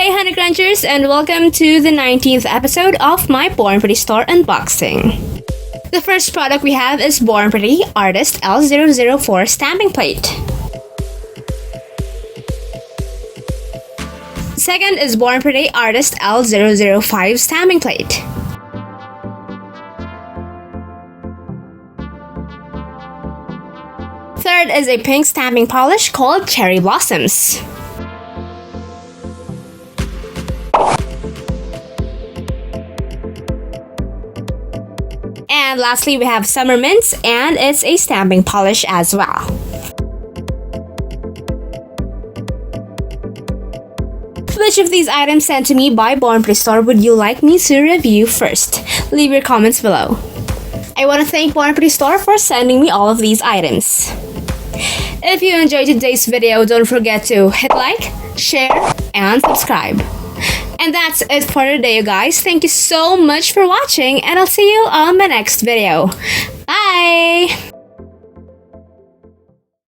Hey honeycrunchers, and welcome to the 19th episode of my BornPrettyStore unboxing. The first product we have is Born Pretty Artist L004 stamping plate. Second is Born Pretty Artist L005 stamping plate. Third is a pink stamping polish called Cherry Blossoms. And lastly, we have Summer Mints, and it's a stamping polish as well. Which of these items sent to me by BornPrettyStore would you like me to review first? Leave your comments below. I want to thank BornPrettyStore for sending me all of these items. If you enjoyed today's video, don't forget to hit like, share, and subscribe. And that's it for today, you guys. Thank you so much for watching, and I'll see you on my next video. Bye!